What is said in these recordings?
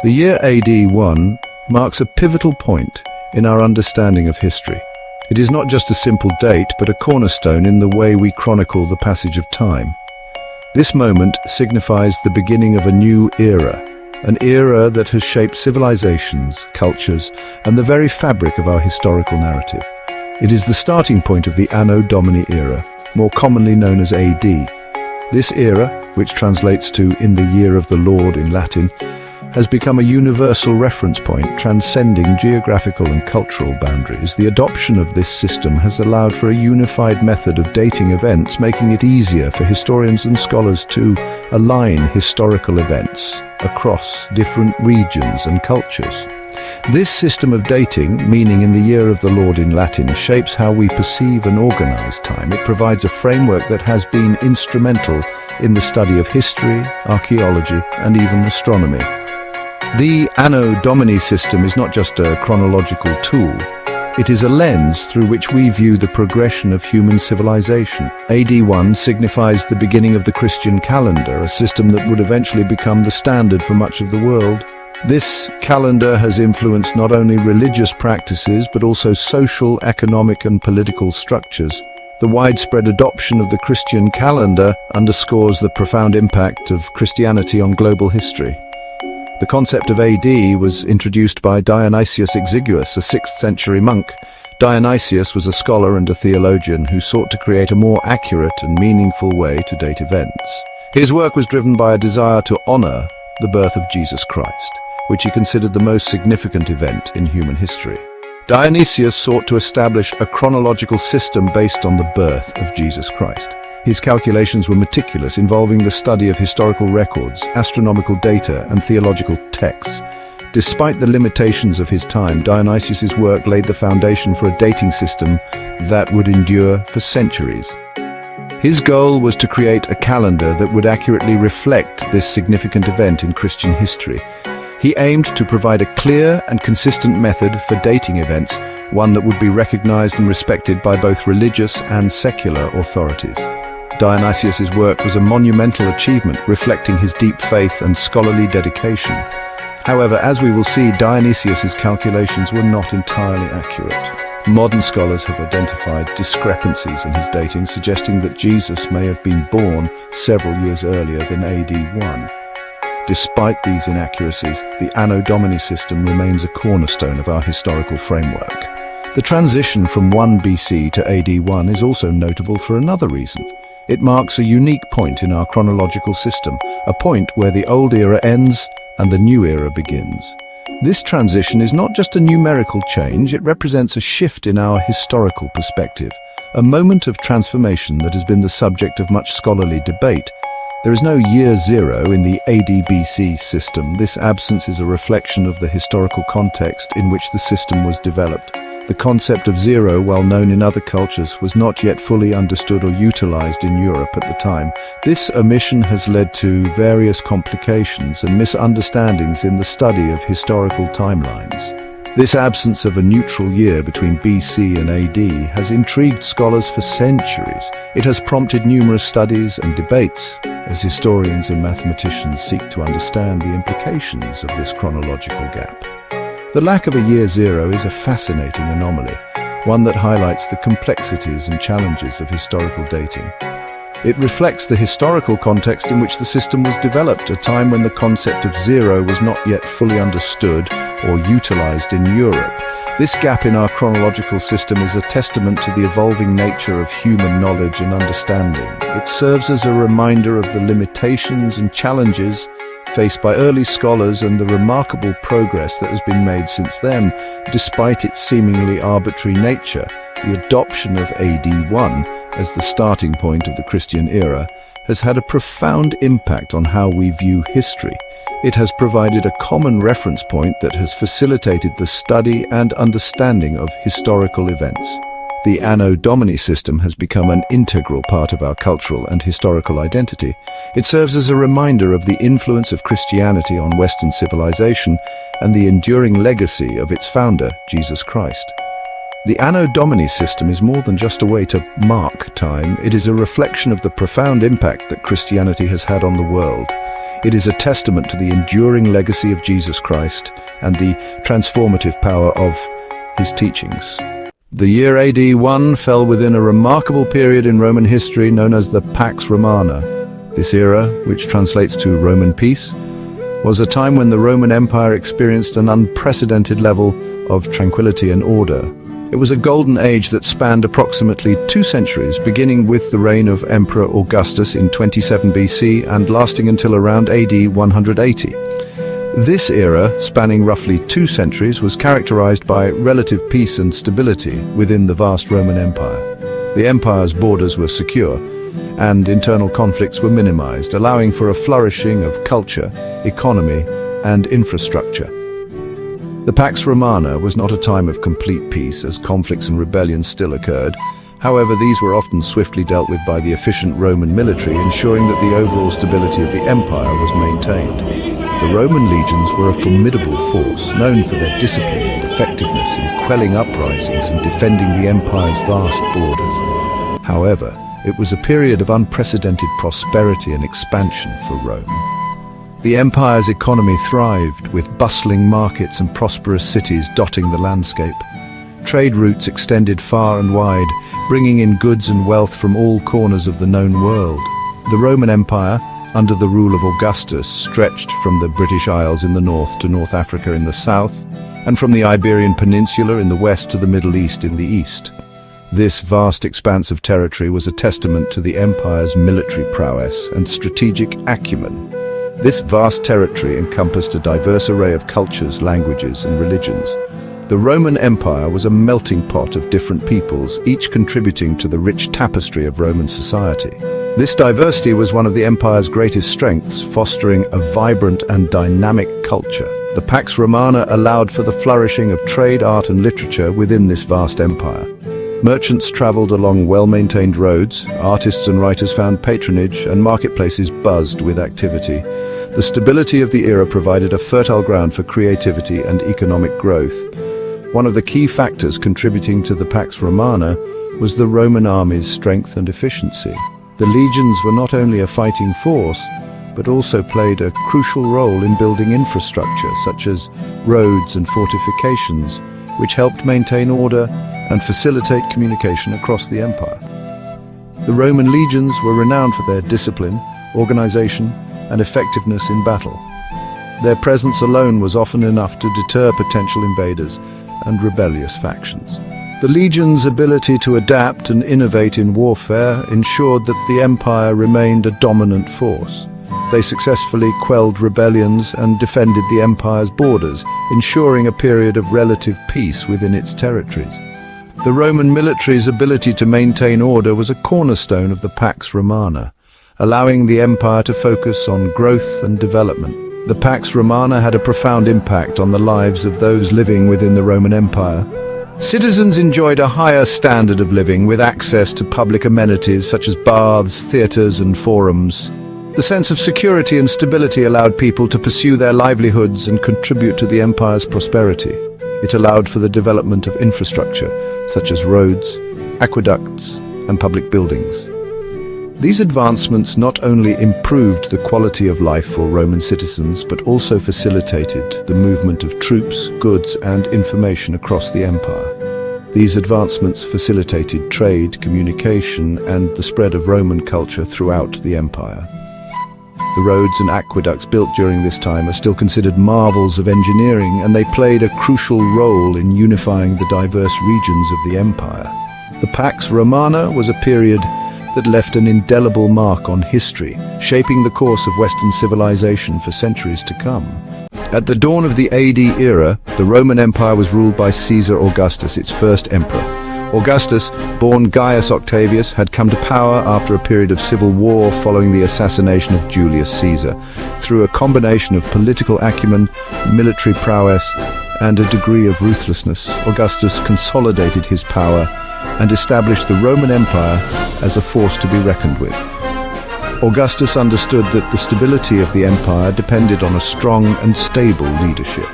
The year AD 1 marks a pivotal point in our understanding of history. It is not just a simple date, but a cornerstone in the way we chronicle the passage of time. This moment signifies the beginning of a new era, an era that has shaped civilizations, cultures, and the very fabric of our historical narrative. It is the starting point of the Anno Domini era, more commonly known as AD. This era, which translates to "in the year of the Lord" in Latin, has become a universal reference point transcending geographical and cultural boundaries. The adoption of this system has allowed for a unified method of dating events, making it easier for historians and scholars to align historical events across different regions and cultures. This system of dating, meaning "in the year of the Lord" in Latin, shapes how we perceive and organize time. It provides a framework that has been instrumental in the study of history, archaeology, and even astronomy. The Anno Domini system is not just a chronological tool. It is a lens through which we view the progression of human civilization. AD 1 signifies the beginning of the Christian calendar, a system that would eventually become the standard for much of the world. This calendar has influenced not only religious practices, but also social, economic, and political structures. The widespread adoption of the Christian calendar underscores the profound impact of Christianity on global history. The concept of AD was introduced by Dionysius Exiguus, a 6th century monk. Dionysius was a scholar and a theologian who sought to create a more accurate and meaningful way to date events. His work was driven by a desire to honor the birth of Jesus Christ, which he considered the most significant event in human history. Dionysius sought to establish a chronological system based on the birth of Jesus Christ. His calculations were meticulous, involving the study of historical records, astronomical data, and theological texts. Despite the limitations of his time, Dionysius's work laid the foundation for a dating system that would endure for centuries. His goal was to create a calendar that would accurately reflect this significant event in Christian history. He aimed to provide a clear and consistent method for dating events, one that would be recognized and respected by both religious and secular authorities. Dionysius's work was a monumental achievement, reflecting his deep faith and scholarly dedication. However, as we will see, Dionysius's calculations were not entirely accurate. Modern scholars have identified discrepancies in his dating, suggesting that Jesus may have been born several years earlier than AD 1. Despite these inaccuracies, the Anno Domini system remains a cornerstone of our historical framework. The transition from 1 BC to AD 1 is also notable for another reason. It marks a unique point in our chronological system, a point where the old era ends and the new era begins. This transition is not just a numerical change, it represents a shift in our historical perspective, a moment of transformation that has been the subject of much scholarly debate. There is no year zero in the AD-BC system. This absence is a reflection of the historical context in which the system was developed. The concept of zero, while known in other cultures, was not yet fully understood or utilized in Europe at the time. This omission has led to various complications and misunderstandings in the study of historical timelines. This absence of a neutral year between BC and AD has intrigued scholars for centuries. It has prompted numerous studies and debates as historians and mathematicians seek to understand the implications of this chronological gap. The lack of a year zero is a fascinating anomaly, one that highlights the complexities and challenges of historical dating. It reflects the historical context in which the system was developed, a time when the concept of zero was not yet fully understood or utilized in Europe. This gap in our chronological system is a testament to the evolving nature of human knowledge and understanding. It serves as a reminder of the limitations and challenges faced by early scholars and the remarkable progress that has been made since then. Despite its seemingly arbitrary nature, the adoption of AD 1 as the starting point of the Christian era has had a profound impact on how we view history. It has provided a common reference point that has facilitated the study and understanding of historical events. The Anno Domini system has become an integral part of our cultural and historical identity. It serves as a reminder of the influence of Christianity on Western civilization and the enduring legacy of its founder, Jesus Christ. The Anno Domini system is more than just a way to mark time. It is a reflection of the profound impact that Christianity has had on the world. It is a testament to the enduring legacy of Jesus Christ and the transformative power of his teachings. The year AD 1 fell within a remarkable period in Roman history known as the Pax Romana. This era, which translates to Roman peace, was a time when the Roman Empire experienced an unprecedented level of tranquility and order. It was a golden age that spanned approximately 2 centuries, beginning with the reign of Emperor Augustus in 27 BC and lasting until around AD 180. This era, spanning roughly 2 centuries, was characterized by relative peace and stability within the vast Roman Empire. The empire's borders were secure, and internal conflicts were minimized, allowing for a flourishing of culture, economy, and infrastructure. The Pax Romana was not a time of complete peace, as conflicts and rebellions still occurred. However, these were often swiftly dealt with by the efficient Roman military, ensuring that the overall stability of the empire was maintained. The Roman legions were a formidable force, known for their discipline and effectiveness in quelling uprisings and defending the empire's vast borders. However, it was a period of unprecedented prosperity and expansion for Rome. The empire's economy thrived, with bustling markets and prosperous cities dotting the landscape. Trade routes extended far and wide, bringing in goods and wealth from all corners of the known world. The Roman Empire, under the rule of Augustus, stretched from the British Isles in the north to North Africa in the south, and from the Iberian Peninsula in the west to the Middle East in the east. This vast expanse of territory was a testament to the empire's military prowess and strategic acumen. This vast territory encompassed a diverse array of cultures, languages, and religions. The Roman Empire was a melting pot of different peoples, each contributing to the rich tapestry of Roman society. This diversity was one of the empire's greatest strengths, fostering a vibrant and dynamic culture. The Pax Romana allowed for the flourishing of trade, art, and literature within this vast empire. Merchants traveled along well-maintained roads, artists and writers found patronage, and marketplaces buzzed with activity. The stability of the era provided a fertile ground for creativity and economic growth. One of the key factors contributing to the Pax Romana was the Roman army's strength and efficiency. The legions were not only a fighting force, but also played a crucial role in building infrastructure such as roads and fortifications, which helped maintain order and facilitate communication across the empire. The Roman legions were renowned for their discipline, organization, and effectiveness in battle. Their presence alone was often enough to deter potential invaders and rebellious factions. The legion's ability to adapt and innovate in warfare ensured that the empire remained a dominant force. They successfully quelled rebellions and defended the empire's borders, ensuring a period of relative peace within its territories. The Roman military's ability to maintain order was a cornerstone of the Pax Romana, allowing the empire to focus on growth and development. The Pax Romana had a profound impact on the lives of those living within the Roman Empire. Citizens enjoyed a higher standard of living with access to public amenities such as baths, theaters, and forums. The sense of security and stability allowed people to pursue their livelihoods and contribute to the empire's prosperity. It allowed for the development of infrastructure such as roads, aqueducts, and public buildings. These advancements not only improved the quality of life for Roman citizens, but also facilitated the movement of troops, goods, and information across the empire. These advancements facilitated trade, communication, and the spread of Roman culture throughout the empire. The roads and aqueducts built during this time are still considered marvels of engineering, and they played a crucial role in unifying the diverse regions of the empire. The Pax Romana was a period that left an indelible mark on history, shaping the course of Western civilization for centuries to come. At the dawn of the AD era, the Roman Empire was ruled by Caesar Augustus, its first emperor. Augustus, born Gaius Octavius, had come to power after a period of civil war following the assassination of Julius Caesar. Through a combination of political acumen, military prowess, and a degree of ruthlessness, Augustus consolidated his power and established the Roman Empire as a force to be reckoned with. Augustus understood that the stability of the empire depended on a strong and stable leadership.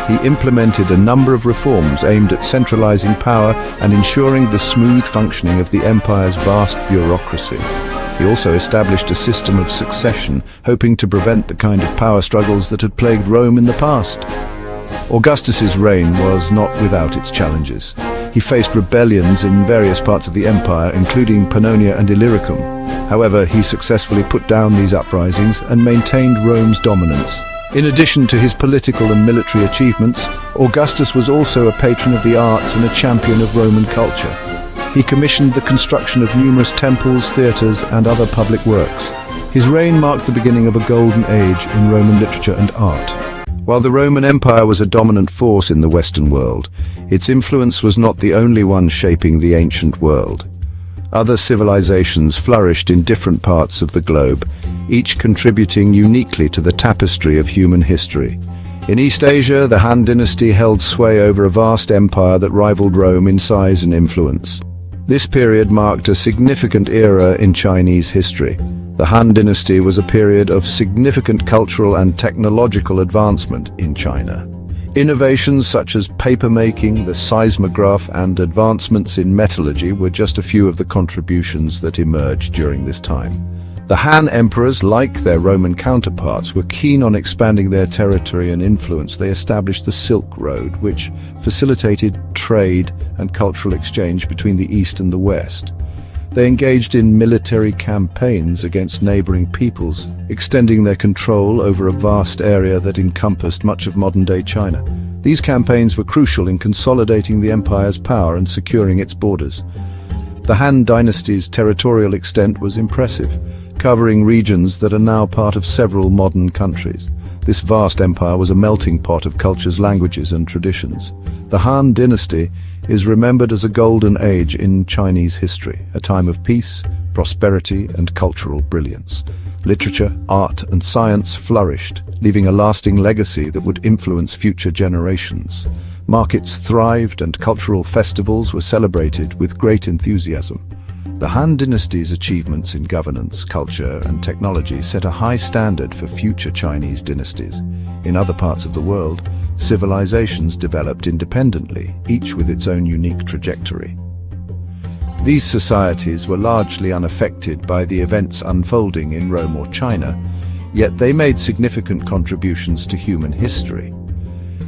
He implemented a number of reforms aimed at centralizing power and ensuring the smooth functioning of the empire's vast bureaucracy. He also established a system of succession, hoping to prevent the kind of power struggles that had plagued Rome in the past. Augustus's reign was not without its challenges. He faced rebellions in various parts of the empire, including Pannonia and Illyricum. However, he successfully put down these uprisings and maintained Rome's dominance. In addition to his political and military achievements, Augustus was also a patron of the arts and a champion of Roman culture. He commissioned the construction of numerous temples, theatres, and other public works. His reign marked the beginning of a golden age in Roman literature and art. While the Roman Empire was a dominant force in the Western world, its influence was not the only one shaping the ancient world. Other civilizations flourished in different parts of the globe, each contributing uniquely to the tapestry of human history. In East Asia, the Han Dynasty held sway over a vast empire that rivaled Rome in size and influence. This period marked a significant era in Chinese history. The Han Dynasty was a period of significant cultural and technological advancement in China. Innovations such as papermaking, the seismograph, and advancements in metallurgy were just a few of the contributions that emerged during this time. The Han emperors, like their Roman counterparts, were keen on expanding their territory and influence. They established the Silk Road, which facilitated trade and cultural exchange between the East and the West. They engaged in military campaigns against neighboring peoples, extending their control over a vast area that encompassed much of modern-day China. These campaigns were crucial in consolidating the empire's power and securing its borders. The Han Dynasty's territorial extent was impressive, covering regions that are now part of several modern countries. This vast empire was a melting pot of cultures, languages, and traditions. The Han Dynasty is remembered as a golden age in Chinese history, a time of peace, prosperity, and cultural brilliance. Literature, art, and science flourished, leaving a lasting legacy that would influence future generations. Markets thrived and cultural festivals were celebrated with great enthusiasm. The Han Dynasty's achievements in governance, culture, and technology set a high standard for future Chinese dynasties. In other parts of the world, civilizations developed independently, each with its own unique trajectory. These societies were largely unaffected by the events unfolding in Rome or China, yet they made significant contributions to human history.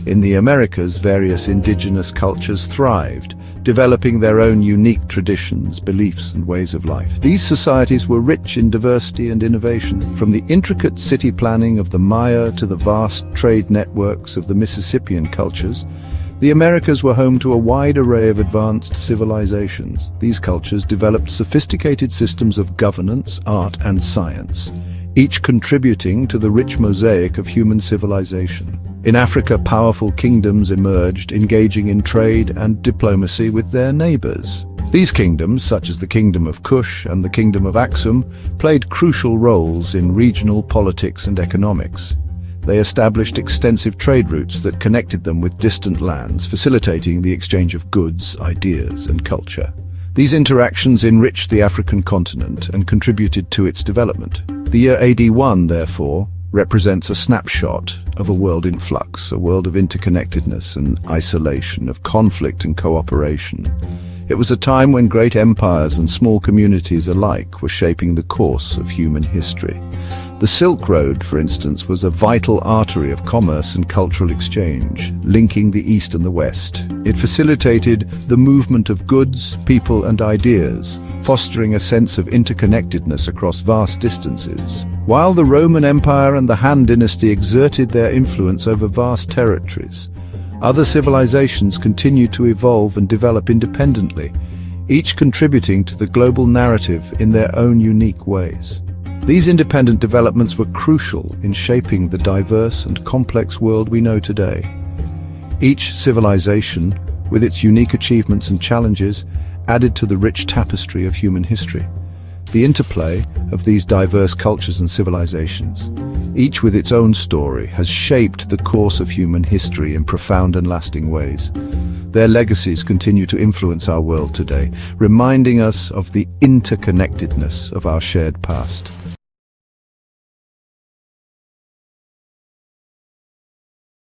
In the Americas, various indigenous cultures thrived, developing their own unique traditions, beliefs, and ways of life. These societies were rich in diversity and innovation, from the intricate city planning of the Maya to the vast trade networks of the Mississippian cultures. The Americas were home to a wide array of advanced civilizations. These cultures developed sophisticated systems of governance, art, and science, each contributing to the rich mosaic of human civilization. In Africa, powerful kingdoms emerged, engaging in trade and diplomacy with their neighbors. These kingdoms, such as the Kingdom of Kush and the Kingdom of Aksum, played crucial roles in regional politics and economics. They established extensive trade routes that connected them with distant lands, facilitating the exchange of goods, ideas, and culture. These interactions enriched the African continent and contributed to its development. The year AD 1, therefore, represents a snapshot of a world in flux, a world of interconnectedness and isolation, of conflict and cooperation. It was a time when great empires and small communities alike were shaping the course of human history. The Silk Road, for instance, was a vital artery of commerce and cultural exchange, linking the East and the West. It facilitated the movement of goods, people, and ideas, fostering a sense of interconnectedness across vast distances. While the Roman Empire and the Han Dynasty exerted their influence over vast territories, other civilizations continued to evolve and develop independently, each contributing to the global narrative in their own unique ways. These independent developments were crucial in shaping the diverse and complex world we know today. Each civilization, with its unique achievements and challenges, added to the rich tapestry of human history. The interplay of these diverse cultures and civilizations, each with its own story, has shaped the course of human history in profound and lasting ways. Their legacies continue to influence our world today, reminding us of the interconnectedness of our shared past.